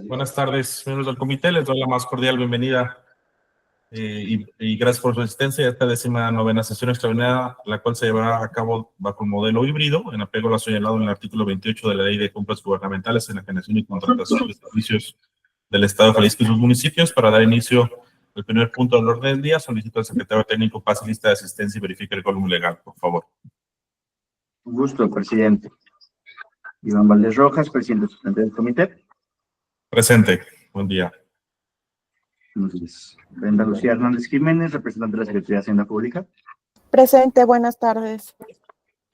Buenas tardes, miembros del comité. Les doy la más cordial bienvenida y gracias por su asistencia a esta 19ª sesión extraordinaria, la cual se llevará a cabo bajo un modelo híbrido, en apego a lo señalado en el artículo 28 de la Ley de Compras Gubernamentales en la generación y contratación de servicios del Estado de Jalisco y sus municipios. Para dar inicio al primer punto del orden del día, solicito al secretario técnico pase lista de asistencia y verifique el quórum legal, por favor. Un gusto, presidente. Iván Valdés Rojas, presidente suplente del comité. Presente. Buen día. Entonces, Brenda Lucía Hernández Jiménez, representante de la Secretaría de Hacienda Pública. Presente, buenas tardes.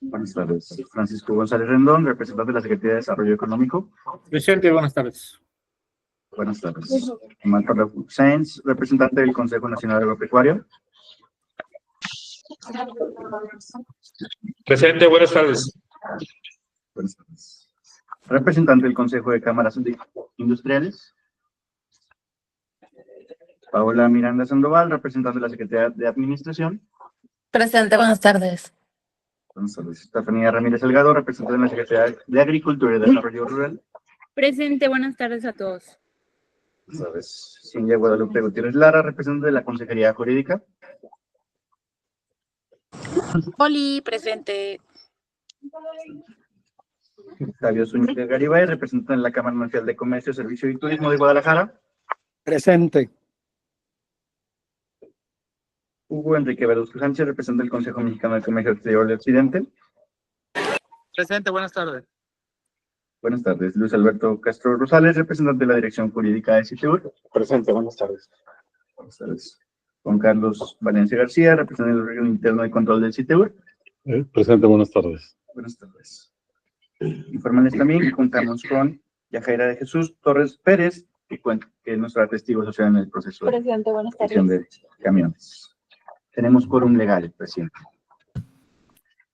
Buenas tardes. Francisco González Rendón, representante de la Secretaría de Desarrollo Económico. Presente, buenas tardes. Buenas tardes. Marco Sáenz, representante del Consejo Nacional Agropecuario. Presente, buenas tardes. Buenas tardes. Representante del Consejo de Cámaras Industriales. Paola Miranda Sandoval, representante de la Secretaría de Administración. Presente, buenas tardes. Buenas tardes. Estefanía Ramírez Delgado, representante de la Secretaría de Agricultura y Desarrollo Rural. Presente, buenas tardes a todos. Buenas tardes. Cindy Guadalupe Gutiérrez Lara, representante de la Consejería Jurídica. Oli, presente. Octavio Zúñiga Garibay, representante de la Cámara Nacional de Comercio, Servicio y Turismo de Guadalajara. Presente. Hugo Enrique Verduzco Sánchez, representante del Consejo Mexicano de Comercio Exterior del Occidente. Presente, buenas tardes. Buenas tardes. Luis Alberto Castro Rosales, representante de la Dirección Jurídica de CITEUR. Presente, buenas tardes. Buenas tardes. Juan Carlos Valencia García, representante del órgano interno de control del CITEUR. Presente, buenas tardes. Buenas tardes. Informarles también que contamos con Yajaira de Jesús Torres Pérez, que es nuestra testigo social en el proceso de Presidente, buenas gestión tardes. de camiones. Tenemos quórum legal, presidente.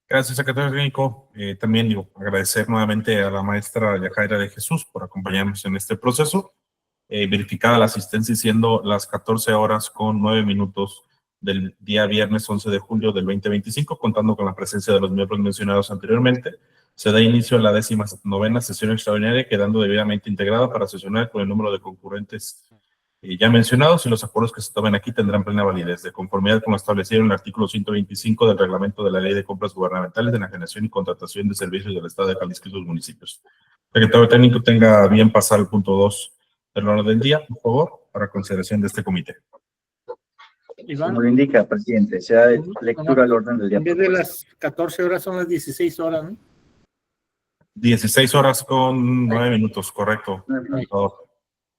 Gracias, secretario técnico. También agradecer nuevamente a la maestra Yajaira de Jesús por acompañarnos en este proceso. Verificada la asistencia siendo las 14:09 del día viernes 11 de julio del 2025, contando con la presencia de los miembros mencionados anteriormente. Se da inicio a la 19ª sesión extraordinaria, quedando debidamente integrada para sesionar con el número de concurrentes ya mencionados, y los acuerdos que se tomen aquí tendrán plena validez, de conformidad con lo establecido en el artículo 125 del reglamento de la Ley de Compras Gubernamentales de la generación y contratación de servicios del Estado de Jalisco y sus municipios. Secretario técnico, tenga bien pasar el punto 2 del orden del día, por favor, para consideración de este comité. Como lo indica, presidente, se da lectura al orden del día. En vez de las 14 horas son las 16 horas, ¿no? 16:09, correcto. Por favor.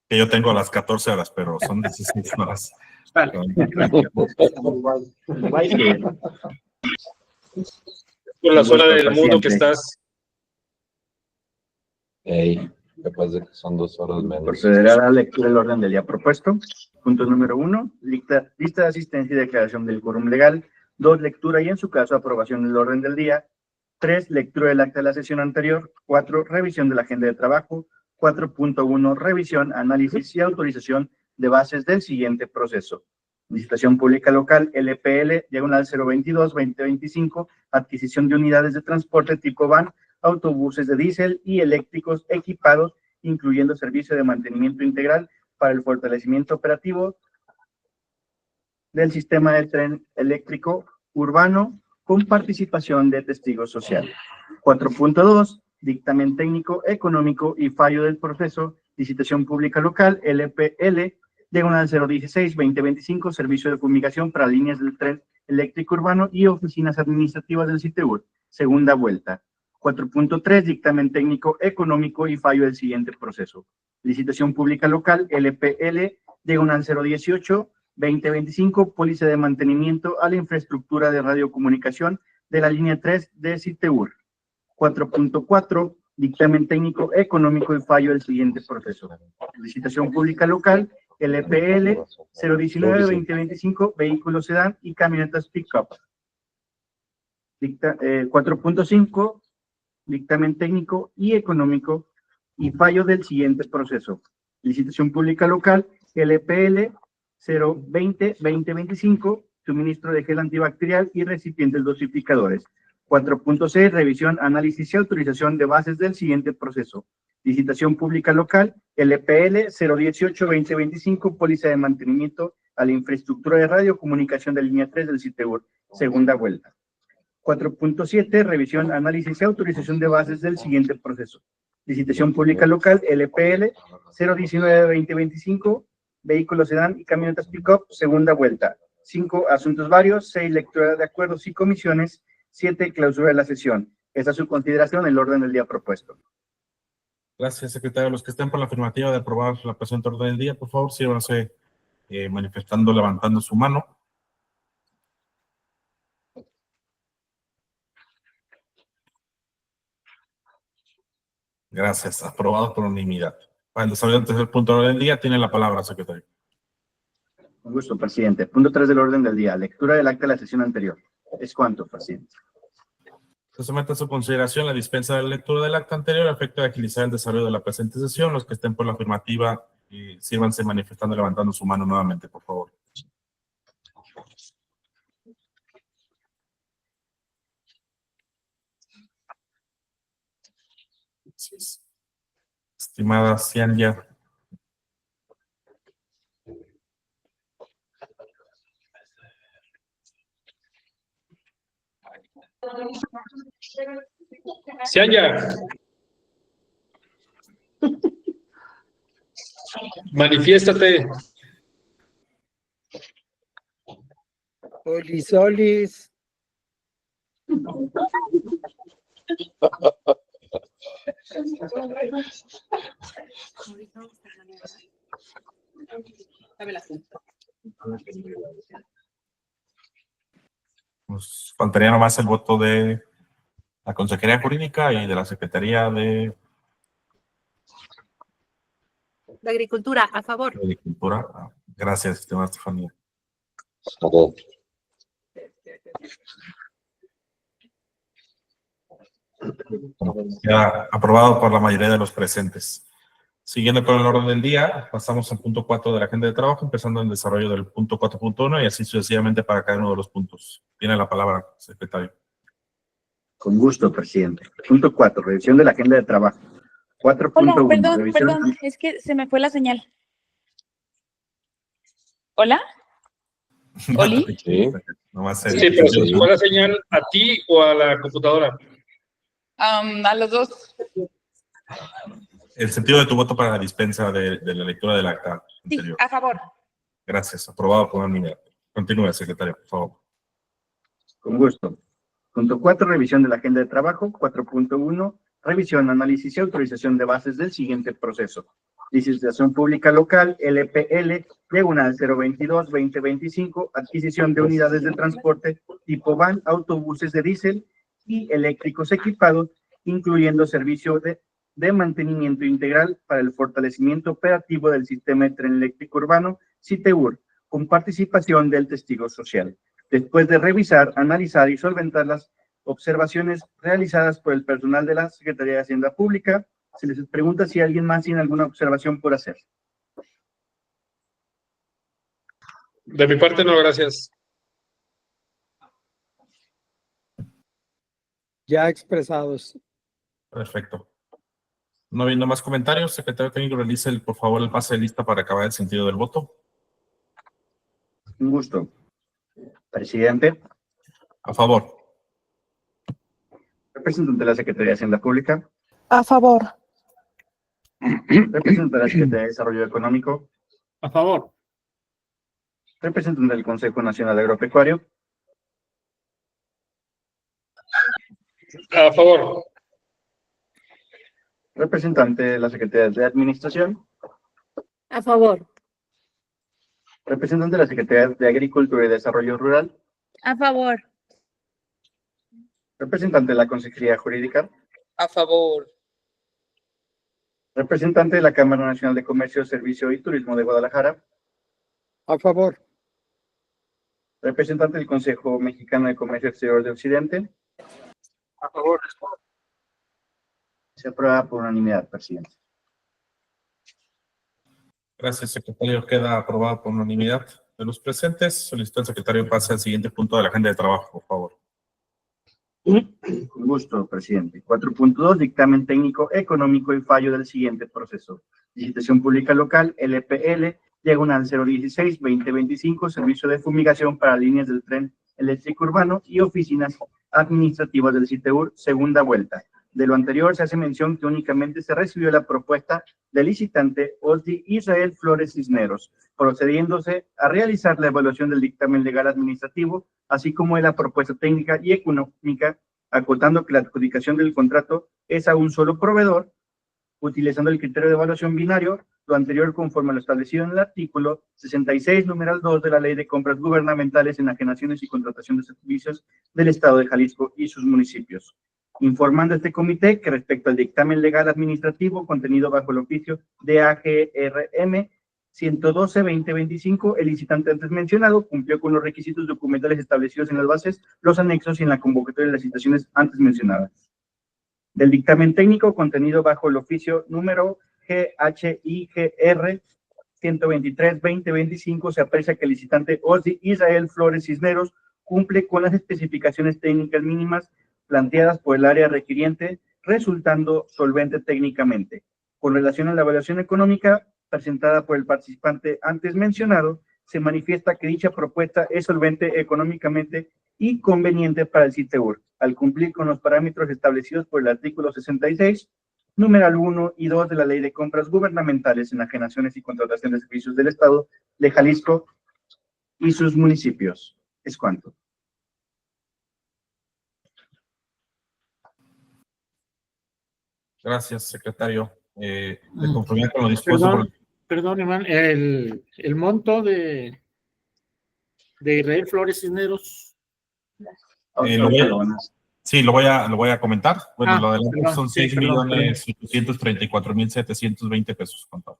Que yo tengo las 14 horas, pero son 16 horas. Vale. Por la zona del mundo que estás. Capaz de que son 2 horas menos. Procederá a la lectura del orden del día propuesto. Punto número 1, lista de asistencia y declaración del quórum legal. 2, lectura y en su caso aprobación del orden del día. 3, lectura del acta de la sesión anterior. 4, revisión de la agenda de trabajo. 4.1, revisión, análisis y autorización de bases del siguiente proceso. Licitación pública local LPL, diagonal 022-2025, adquisición de unidades de transporte tipo van, autobuses de diésel y eléctricos equipados, incluyendo servicio de mantenimiento integral para el fortalecimiento operativo del sistema de tren eléctrico urbano con participación de testigos sociales. 4.2, dictamen técnico, económico y fallo del proceso, licitación pública local, LPL, diagonal 016-2025, servicio de fumigación para líneas del tren eléctrico urbano y oficinas administrativas del CITEUR, segunda vuelta. 4.3, dictamen técnico, económico y fallo del siguiente proceso. Licitación pública local, LPL, diagonal 018-2025, póliza de mantenimiento a la infraestructura de radiocomunicación de la línea 3 de CITEUR. 4.4, dictamen técnico, económico y fallo del siguiente proceso. Licitación pública local, LPL, 019-2025, vehículos sedán y camionetas pick-up. 4.5, dictamen técnico y económico y fallo del siguiente proceso. Licitación pública local, LPL, 020-2025, suministro de gel antibacterial y recipientes dosificadores. 4.6, revisión, análisis y autorización de bases del siguiente proceso. Licitación pública local, LPL 018-2025, póliza de mantenimiento a la infraestructura de radiocomunicación de línea 3 del CITEUR, segunda vuelta. 4.7, revisión, análisis y autorización de bases del siguiente proceso. Licitación pública local, LPL 019-2025, vehículos sedán y camionetas pick-up, segunda vuelta. 5, asuntos varios. 6, lectura de acuerdos y comisiones. 7, clausura de la sesión. Esta es su consideración, el orden del día propuesto. Gracias, secretario. Los que estén por la afirmativa de aprobar la presente orden del día, por favor, sírvanse manifestando, levantando su mano. Gracias. Aprobado por unanimidad. Para el desarrollo del tercer punto del orden del día, tiene la palabra, secretario. Con gusto, presidente. Punto 3 del orden del día. Lectura del acta de la sesión anterior. ¿Es cuánto, presidente? Se somete a su consideración la dispensa de la lectura del acta anterior a efecto de agilizar el desarrollo de la presente sesión. Los que estén por la afirmativa, sírvanse manifestando y levantando su mano nuevamente, por favor. Gracias. Estimada Cianya. Cianya. Manifiéstate. Olis. Nos faltaría nomás el voto de la Consejería Jurídica y de la Secretaría de Agricultura, a favor. Agricultura. Gracias, estimada Estefanía. Ya aprobado por la mayoría de los presentes. Siguiendo con el orden del día, pasamos al punto 4 de la agenda de trabajo, empezando en el desarrollo del punto 4.1 y así sucesivamente para cada uno de los puntos. Tiene la palabra, secretario. Con gusto, presidente. Punto 4, revisión de la agenda de trabajo. 4.1. Hola, revisión- perdón, es que se me fue la señal. ¿Hola? ¿Oli? Sí. Nomás Sí, pero ¿se nos fue la señal a ti o a la computadora? A los dos. el sentido de tu voto para la dispensa de la lectura del acta Sí, anterior. a favor. Gracias, aprobado por unanimidad. Continúe, secretario, por favor. Con gusto. Punto 4, revisión de la agenda de trabajo. 4.1, revisión, análisis y autorización de bases del siguiente proceso. Licitación pública local, LPL, diagonal 022-2025, adquisición de unidades de transporte tipo van, autobuses de diésel y eléctricos equipados, incluyendo servicio de mantenimiento integral para el fortalecimiento operativo del sistema de tren eléctrico urbano, CITEUR, con participación del testigo social. Después de revisar, analizar y solventar las observaciones realizadas por el personal de la Secretaría de Hacienda Pública, se les pregunta si alguien más tiene alguna observación por hacer. De mi parte, no, gracias. Ya expresados. Perfecto. No habiendo más comentarios, secretario técnico, realice, por favor, el pase de lista para acabar el sentido del voto. Un gusto. Presidente, A favor. representante de la Secretaría de Hacienda Pública, A favor. representante de la Secretaría de Desarrollo Económico, A favor. representante del Consejo Nacional Agropecuario, A favor. representante de la Secretaría de Administración, A favor. representante de la Secretaría de Agricultura y Desarrollo Rural, A favor. representante de la Consejería Jurídica, A favor. representante de la Cámara Nacional de Comercio, Servicio y Turismo de Guadalajara, A favor. representante del Consejo Mexicano de Comercio Exterior de Occidente. A favor. Se aprueba por unanimidad, presidente. Gracias, secretario. Queda aprobado por unanimidad de los presentes. Solicito al secretario pase al siguiente punto de la agenda de trabajo, por favor. Con gusto, presidente. 4.2, dictamen técnico económico y fallo del siguiente proceso. Licitación pública local, LPL, diagonal 016-2025, servicio de fumigación para líneas del tren eléctrico urbano y oficinas administrativas del CITEUR, segunda vuelta. De lo anterior se hace mención que únicamente se recibió la propuesta del licitante OSDI Israel Flores Cisneros, procediéndose a realizar la evaluación del dictamen legal administrativo, así como de la propuesta técnica y económica, acotando que la adjudicación del contrato es a un solo proveedor, utilizando el criterio de evaluación binario, lo anterior conforme a lo establecido en el artículo 66, numeral 2 de la Ley de Compras Gubernamentales, Enajenaciones y Contratación de Servicios del Estado de Jalisco y sus municipios. Informando a este comité que respecto al dictamen legal administrativo contenido bajo el oficio de AGRM 112-2025, el licitante antes mencionado cumplió con los requisitos documentales establecidos en las bases, los anexos y en la convocatoria de las licitaciones antes mencionadas. Del dictamen técnico contenido bajo el oficio número GHIGR 123-2025, se aprecia que el licitante OSDI Israel Flores Cisneros cumple con las especificaciones técnicas mínimas planteadas por el área requiriente, resultando solvente técnicamente. Con relación a la evaluación económica presentada por el participante antes mencionado, se manifiesta que dicha propuesta es solvente económicamente y conveniente para el CITEUR, al cumplir con los parámetros establecidos por el artículo 66, numeral 1 y 2 de la Ley de Compras Gubernamentales, Enajenaciones y Contratación de Servicios del Estado de Jalisco y sus municipios. Es cuanto. Gracias, secretario. De conformidad con lo dispuesto por... Perdón, Iván, el monto de Israel Flores Cisneros. Lo voy a comentar. Bueno, lo adelante perdón, son sí, perdón. 6,834,720 pesos, contado.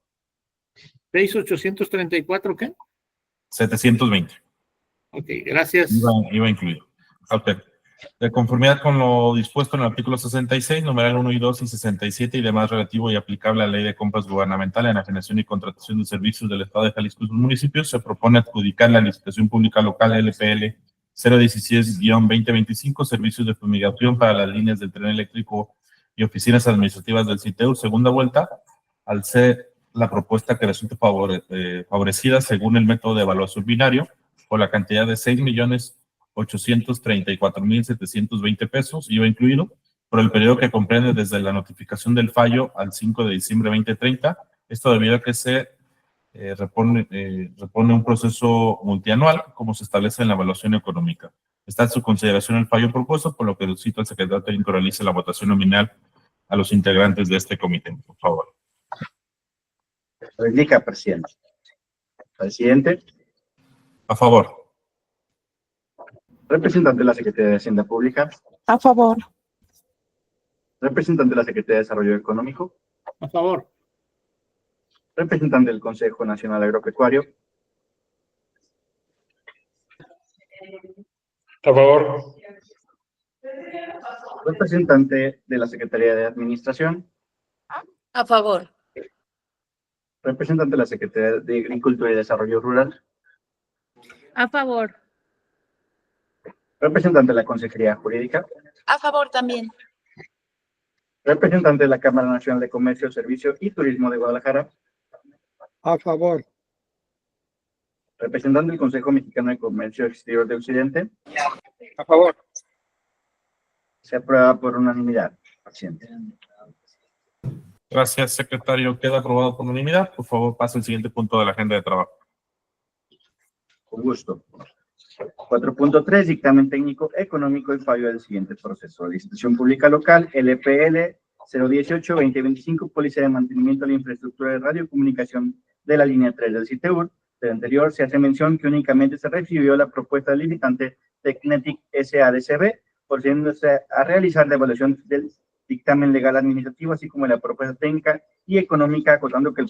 ¿6,834 qué? 720. Ok, gracias. Iba incluido. A usted. De conformidad con lo dispuesto en el artículo 66, numeral 1 y 2 y 67 y demás relativo y aplicable a la Ley de Compras Gubernamentales, Enajenación y Contratación de Servicios del Estado de Jalisco y sus municipios, se propone adjudicar la licitación pública local LPL 016-2025, servicios de fumigación para las líneas del tren eléctrico y oficinas administrativas del CITEUR, segunda vuelta, al ser la propuesta que resulte favorecida según el método de evaluación binario, por la cantidad de 6,834,720 pesos, IVA incluido, por el periodo que comprende desde la notificación del fallo al 5 de diciembre de 2030, esto debido a que se repone un proceso multianual, como se establece en la evaluación económica. Está en su consideración el fallo propuesto, por lo que cito al secretario técnico realice la votación nominal a los integrantes de este comité, por favor. Replica, presidente. Presidente. A favor. Representante de la Secretaría de Hacienda Pública. A favor. Representante de la Secretaría de Desarrollo Económico. A favor. Representante del Consejo Nacional Agropecuario. A favor. Representante de la Secretaría de Administración. A favor. Representante de la Secretaría de Agricultura y Desarrollo Rural. A favor. Representante de la Consejería Jurídica. A favor también. Representante de la Cámara Nacional de Comercio, Servicio y Turismo de Guadalajara. A favor. Representante del Consejo Mexicano de Comercio Exterior de Occidente. A favor. Se aprueba por unanimidad, presidente. Gracias, secretario. Queda aprobado por unanimidad. Por favor, pase al siguiente punto de la agenda de trabajo. Con gusto. 4.3, dictamen técnico económico y fallo del siguiente proceso. Licitación pública local, LPL 018-2025, póliza de mantenimiento de la infraestructura de radiocomunicación de la línea 3 del CITEUR. Del anterior se hace mención que únicamente se recibió la propuesta del licitante Tecnetic SADCB, procediéndose a realizar la evaluación del dictamen legal administrativo, así como la propuesta técnica y económica, acotando que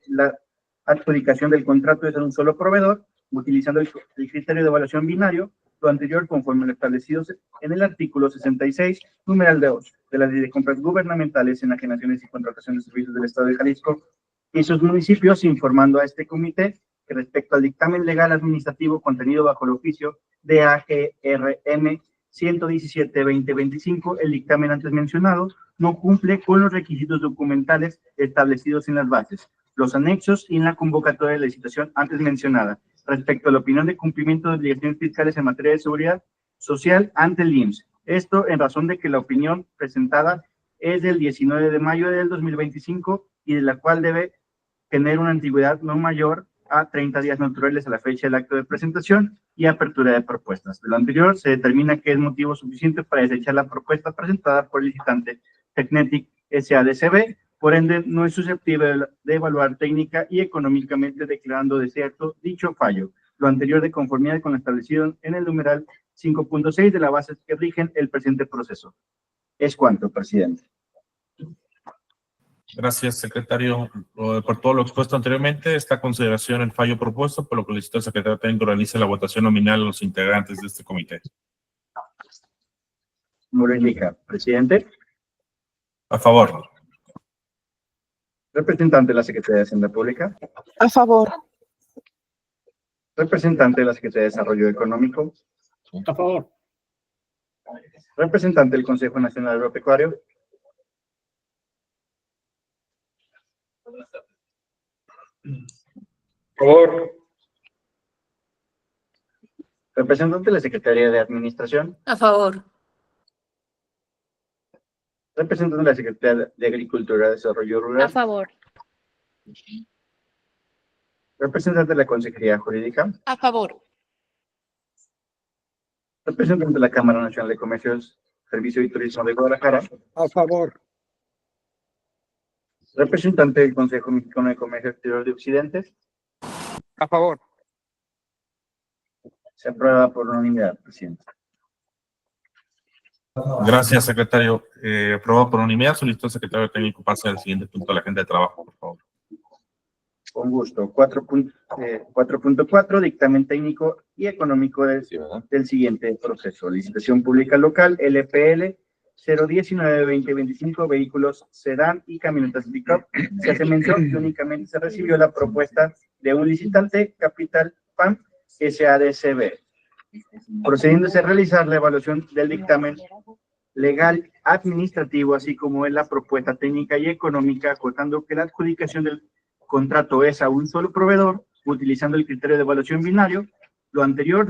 la adjudicación del contrato es de un solo proveedor, utilizando el criterio de evaluación binario, lo anterior conforme a lo establecido en el artículo 66, numeral 2 de la Ley de Compras Gubernamentales, Enajenaciones y Contratación de Servicios del Estado de Jalisco y sus municipios, informando a este comité que respecto al dictamen legal administrativo contenido bajo el oficio de AGRM 117-2025, el dictamen antes mencionado no cumple con los requisitos documentales establecidos en las bases, los anexos y en la convocatoria de la licitación antes mencionada, respecto a la opinión de cumplimiento de obligaciones fiscales en materia de seguridad social ante el IMSS. Esto en razón de que la opinión presentada es del 19 de mayo del 2025 y de la cual debe tener una antigüedad no mayor a 30 días naturales a la fecha del acto de presentación y apertura de propuestas. De lo anterior, se determina que es motivo suficiente para desechar la propuesta presentada por el licitante Tecnetic SADCB, por ende no es susceptible de evaluar técnica y económicamente, declarando desierto dicho fallo. Lo anterior de conformidad con lo establecido en el numeral 5.6 de las bases que rigen el presente proceso. Es cuanto, presidente. Gracias, secretario. Por todo lo expuesto anteriormente, está a consideración el fallo propuesto, por lo que solicito al secretario técnico realice la votación nominal a los integrantes de este comité. Lo indica, presidente. A favor. Representante de la Secretaría de Hacienda Pública. A favor. Representante de la Secretaría de Desarrollo Económico. A favor. Representante del Consejo Nacional Agropecuario. A favor. Representante de la Secretaría de Administración. A favor. Representante de la Secretaría de Agricultura y Desarrollo A Rural. favor. Representante de la Consejería Jurídica. A favor. Representante de la Cámara Nacional de Comercios, Servicio y Turismo de Guadalajara. A favor. Representante del Consejo Mexicano de Comercio Exterior de Occidentes. A favor. Se aprueba por unanimidad, presidente. Gracias, secretario. Aprobado por unanimidad. Solicito al secretario técnico pase al siguiente punto de la agenda de trabajo, por favor. Con gusto. 4.4, dictamen técnico y económico del siguiente proceso. Licitación pública local, LPL 019-2025, vehículos sedán y camionetas pick-up. Se hace mención que únicamente se recibió la propuesta de un licitante, Capital PAM SADCB. Procediéndose a realizar la evaluación del dictamen legal, administrativo, así como en la propuesta técnica y económica, acotando que la adjudicación del contrato es a un solo proveedor, utilizando el criterio de evaluación binario, lo anterior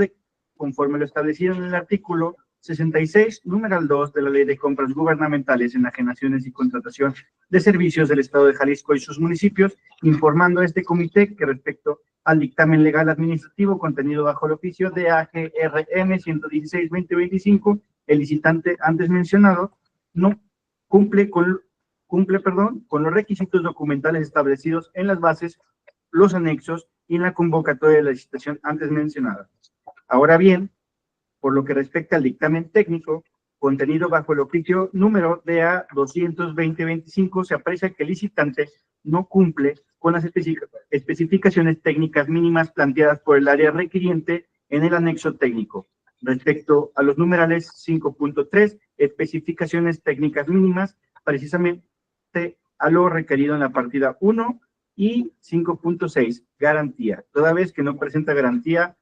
conforme lo establecido en el artículo 66, numeral 2 de la Ley de Compras Gubernamentales, Enajenaciones y Contratación de Servicios del Estado de Jalisco y sus municipios, informando a este comité que respecto al dictamen legal administrativo contenido bajo el oficio de AGRN 116-2025, el licitante antes mencionado no cumple con los requisitos documentales establecidos en las bases, los anexos y en la convocatoria de la licitación antes mencionada. Ahora bien, por lo que respecta al dictamen técnico contenido bajo el oficio número DA 200-2025, se aprecia que el licitante no cumple con las especificaciones técnicas mínimas planteadas por el área requiriente en el anexo técnico. Respecto a los numerales 5.3, especificaciones técnicas mínimas, precisamente a lo requerido en la partida 1, y 5.6, garantía, toda vez que no presenta garantía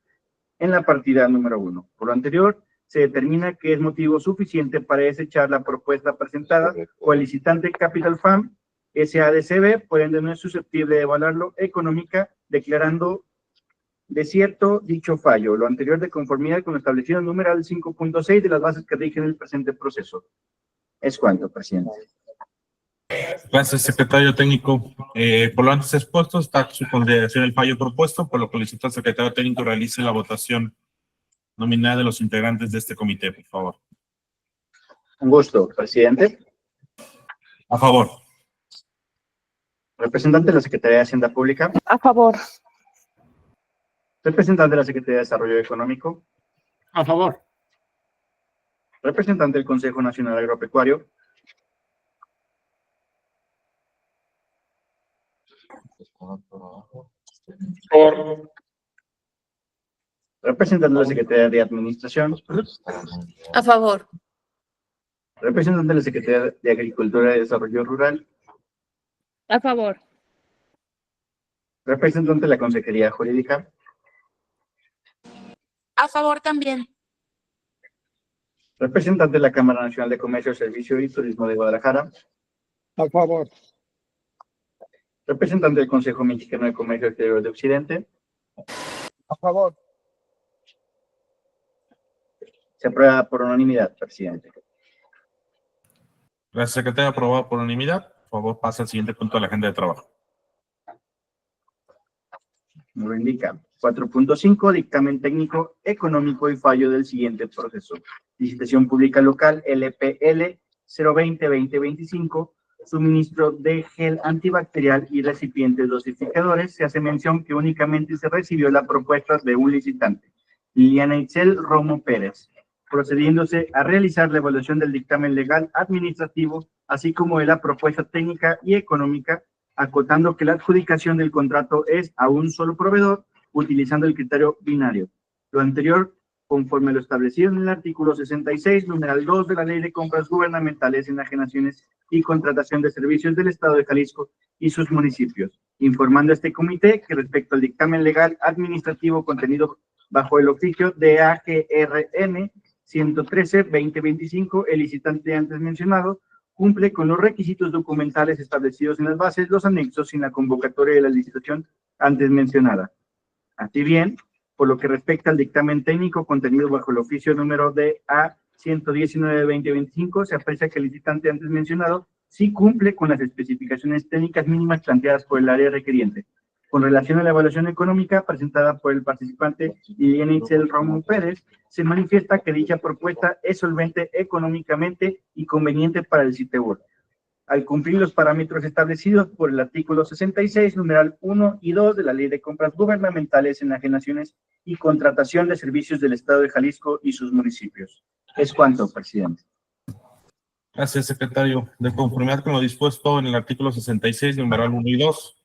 en la partida número 1. Por lo anterior, se determina que es motivo suficiente para desechar la propuesta presentada o el licitante Capital Farm SADCB, por ende no es susceptible de evaluarlo económica, declarando desierto dicho fallo. Lo anterior de conformidad con lo establecido en el numeral 5.6 de las bases que rigen el presente proceso. Es cuanto, presidente. Gracias, secretario técnico. Por lo antes expuesto, está a su consideración el fallo propuesto, por lo que solicito al secretario técnico realice la votación nominal de los integrantes de este comité, por favor. Un gusto, presidente. A favor. Representante de la Secretaría de Hacienda Pública. A favor. Representante de la Secretaría de Desarrollo Económico. A favor. Representante del Consejo Nacional Agropecuario. Por. Representante de la Secretaría de Administración. A favor. Representante de la Secretaría de Agricultura y Desarrollo Rural. A favor. Representante de la Consejería Jurídica. A favor también. Representante de la Cámara Nacional de Comercio, Servicio y Turismo de Guadalajara. A favor. Representante del Consejo Mexicano de Comercio Exterior de Occidente. A favor. Se aprueba por unanimidad, presidente. Gracias, secretario. Aprobado por unanimidad. Por favor, pasa al siguiente punto de la agenda de trabajo. Lo indica. 4.5, dictamen técnico, económico y fallo del siguiente proceso. Licitación pública local LPL 020-2025, suministro de gel antibacterial y recipientes dosificadores. Se hace mención que únicamente se recibió la propuesta de un licitante, Liliana Itzel Romo Pérez, procediéndose a realizar la evaluación del dictamen legal administrativo, así como de la propuesta técnica y económica, acotando que la adjudicación del contrato es a un solo proveedor, utilizando el criterio binario. Lo anterior, conforme lo establecido en el artículo 66, numeral 2 de la Ley de Compras Gubernamentales, Enajenaciones y Contratación de Servicios del Estado de Jalisco y sus municipios, informando a este comité que respecto al dictamen legal administrativo contenido bajo el oficio de AGRN 113-2025, el licitante antes mencionado cumple con los requisitos documentales establecidos en las bases, los anexos y en la convocatoria de la licitación antes mencionada. Así bien, por lo que respecta al dictamen técnico contenido bajo el oficio número de A 119-2025, se aprecia que el licitante antes mencionado sí cumple con las especificaciones técnicas mínimas planteadas por el área requiriente. Con relación a la evaluación económica presentada por el participante Liliana Itzel Romo Pérez, se manifiesta que dicha propuesta es solvente económicamente y conveniente para el CITEUR, al cumplir los parámetros establecidos por el artículo 66, numeral 1 y 2 de la Ley de Compras Gubernamentales, Enajenaciones y Contratación de Servicios del Estado de Jalisco y sus municipios. Es cuanto, presidente. Gracias, secretario. De conformidad con lo dispuesto en el artículo 66, numeral 1 y 2,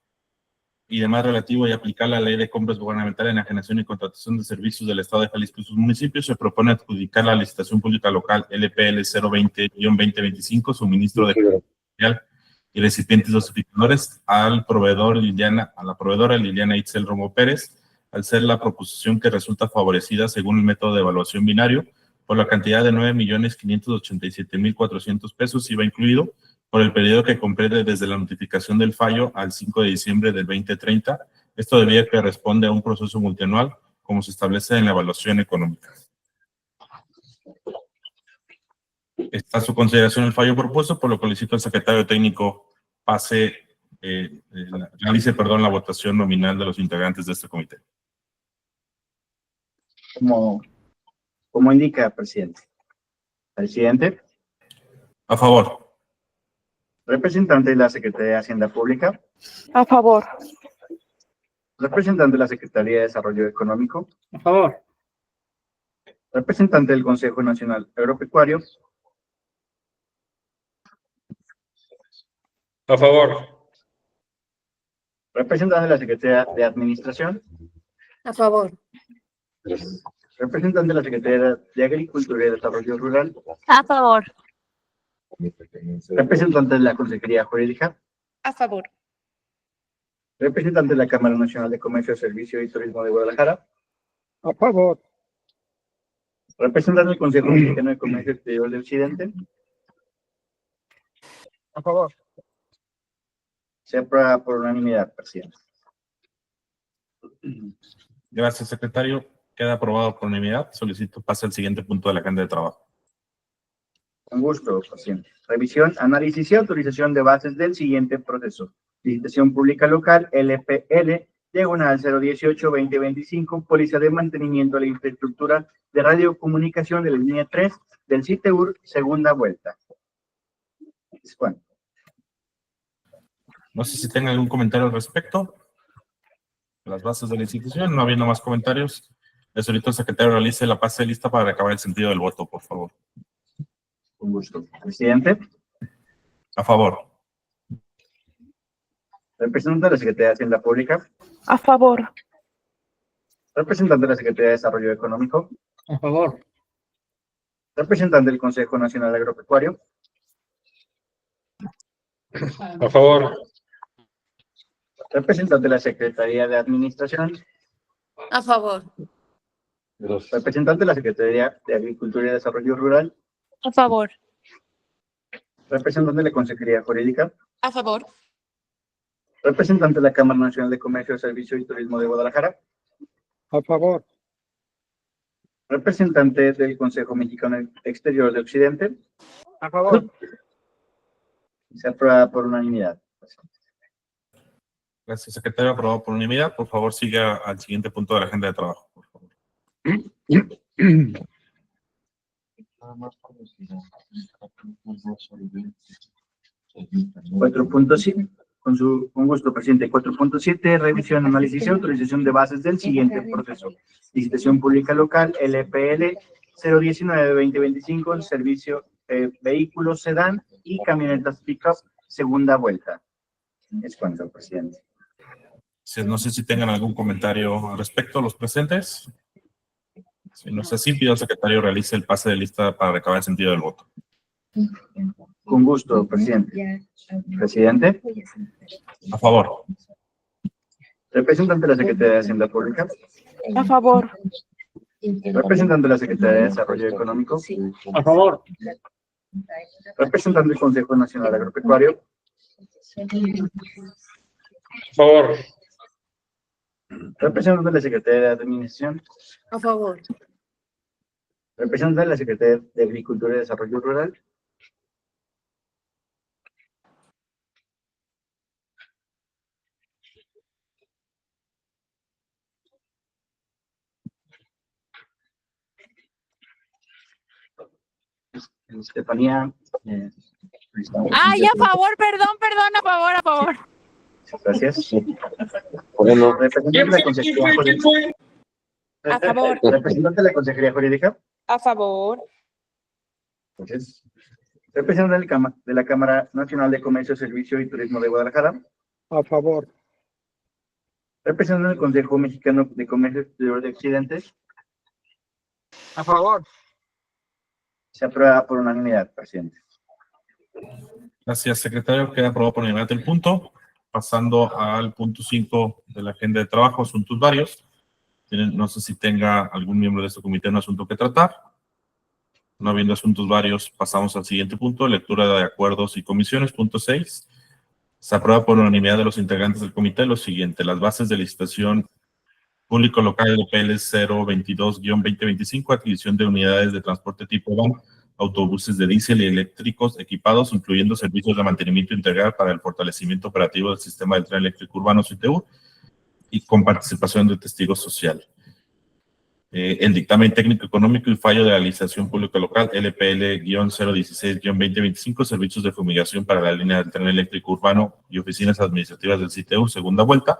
y demás relativo y aplicar la Ley de Compras Gubernamentales, Enajenación y Contratación de Servicios del Estado de Jalisco y sus municipios, se propone adjudicar la licitación pública local LPL 020-2025, suministro de y recipientes dosificadores a la proveedora Liliana Itzel Romo Pérez, al ser la proposición que resulta favorecida según el método de evaluación binario, por la cantidad de 9.587.400 pesos, IVA incluido, por el periodo que comprende desde la notificación del fallo al 5 de diciembre del 2030. Esto debido a que responde a un proceso multianual, como se establece en la evaluación económica. Está a su consideración el fallo propuesto, por lo que solicito al secretario técnico realice la votación nominal de los integrantes de este comité. Como indica, presidente. Presidente. A favor. Representante de la Secretaría de Hacienda Pública. A favor. Representante de la Secretaría de Desarrollo Económico. A favor. Representante del Consejo Nacional Agropecuario. A favor. Representante de la Secretaría de Administración. A favor. Representante de la Secretaría de Agricultura y Desarrollo Rural. A favor. Representante de la Consejería Jurídica. A favor. Representante de la Cámara Nacional de Comercio, Servicio y Turismo de Guadalajara. A favor. Representante del Consejo Mexicano de Comercio Exterior de Occidente. A favor. Se aprueba por unanimidad, presidente. Gracias, secretario. Queda aprobado por unanimidad. Solicito pase al siguiente punto de la agenda de trabajo. Con gusto, presidente. Revisión, análisis y autorización de bases del siguiente proceso. Licitación pública local, LPL, diagonal 018-2025, póliza de mantenimiento de la infraestructura de radiocomunicación de la línea 3 del CITEUR, segunda vuelta. Es cuanto. No sé si tengan algún comentario al respecto. Las bases de la institución, no habiendo más comentarios, le solicito al secretario realice la pase lista para acabar el sentido del voto, por favor. Con gusto. Presidente. A favor. Representante de la Secretaría de Hacienda Pública. A favor. Representante de la Secretaría de Desarrollo Económico. A favor. Representante del Consejo Nacional Agropecuario. A favor. Representante de la Secretaría de Administración. A favor. Gracias. Representante de la Secretaría de Agricultura y Desarrollo Rural. A favor. Representante de la Consejería Jurídica. A favor. Representante de la Cámara Nacional de Comercio, Servicio y Turismo de Guadalajara. A favor. Representante del Consejo Mexicano Exterior de Occidente. A favor. Se aprueba por unanimidad. Gracias, secretario. Aprobado por unanimidad. Por favor, siga al siguiente punto de la agenda de trabajo, por favor. 4.7, con gusto, presidente. 4.7, revisión, análisis y autorización de bases del siguiente proceso. Licitación pública local, LPL 019-2025, servicio vehículos sedán y camionetas pick-up, segunda vuelta. Es cuanto, presidente. No sé si tengan algún comentario al respecto, los presentes. Si no es así, pido al secretario realice el pase de lista para recabar el sentido del voto. Con gusto, presidente. Presidente. A favor. Representante de la Secretaría de Hacienda Pública. A favor. Representante de la Secretaría de Desarrollo Económico. A favor. Representante del Consejo Nacional Agropecuario. A favor. Representante de la Secretaría de Administración. A favor. Representante de la Secretaría de Agricultura y Desarrollo Rural. Estefanía. Ay, a favor, perdón, a favor. Gracias. Bueno, Representante de la Consejería ¿Quién Jurídica. fue? A favor. Representante de la Consejería Jurídica. A favor. Gracias. Representante de la Cámara Nacional de Comercio, Servicio y Turismo de Guadalajara. A favor. Representante del Consejo Mexicano de Comercio Exterior de Occidente. A favor. Se aprueba por unanimidad, presidente. Gracias, secretario. Queda aprobado por unanimidad el punto. Pasando al punto 5 de la agenda de trabajo, asuntos varios. No sé si tenga algún miembro de este comité un asunto que tratar. No habiendo asuntos varios, pasamos al siguiente punto, lectura de acuerdos y comisiones. Punto 6. Se aprueba por unanimidad de los integrantes del comité lo siguiente: las bases de licitación público local LPL 022-2025, adquisición de unidades de transporte tipo van, autobuses de diésel y eléctricos equipados, incluyendo servicios de mantenimiento integral para el fortalecimiento operativo del sistema del tren eléctrico urbano CITEU y con participación de testigo social. El dictamen técnico económico y fallo de la licitación pública local LPL-016-2025, servicios de fumigación para la línea del tren eléctrico urbano y oficinas administrativas del CITEU, segunda vuelta.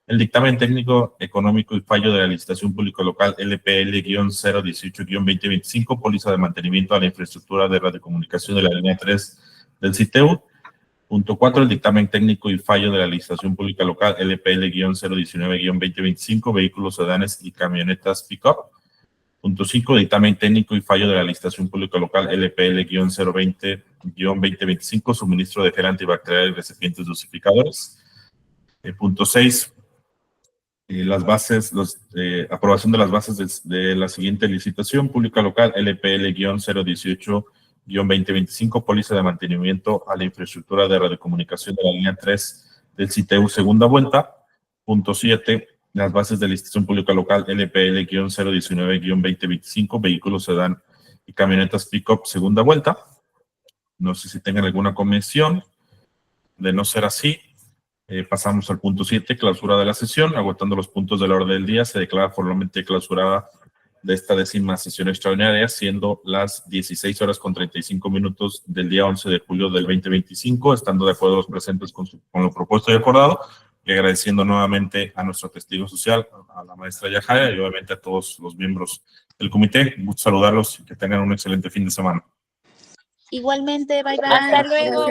El dictamen técnico económico y fallo de la licitación pública local LPL-018-2025, póliza de mantenimiento a la infraestructura de radiocomunicación de la línea 3 del CITEU. Punto 4, el dictamen técnico y fallo de la licitación pública local LPL-019-2025, vehículos sedanes y camionetas pick-up. Punto 5, dictamen técnico y fallo de la licitación pública local LPL-020-2025, suministro de gel antibacterial y recipientes dosificadores. Punto 6, las bases, aprobación de las bases de la siguiente licitación pública local LPL-018-2025, póliza de mantenimiento a la infraestructura de radiocomunicación de la línea 3 del CITEU, segunda vuelta. Punto 7, las bases de licitación pública local LPL-019-2025, vehículos sedán y camionetas pick-up, segunda vuelta. No sé si tengan alguna convención. De no ser así, pasamos al punto 7, clausura de la sesión. Agotando los puntos de la orden del día, se declara formalmente clausurada de esta 10ª sesión extraordinaria, siendo las 16:35 del día 11 de julio del 2025, estando de acuerdo los presentes con lo propuesto y acordado, y agradeciendo nuevamente a nuestro testigo social, a la maestra Yajaira, y obviamente a todos los miembros del comité. Gusto saludarlos y que tengan un excelente fin de semana. Igualmente, bye bye. Hasta luego.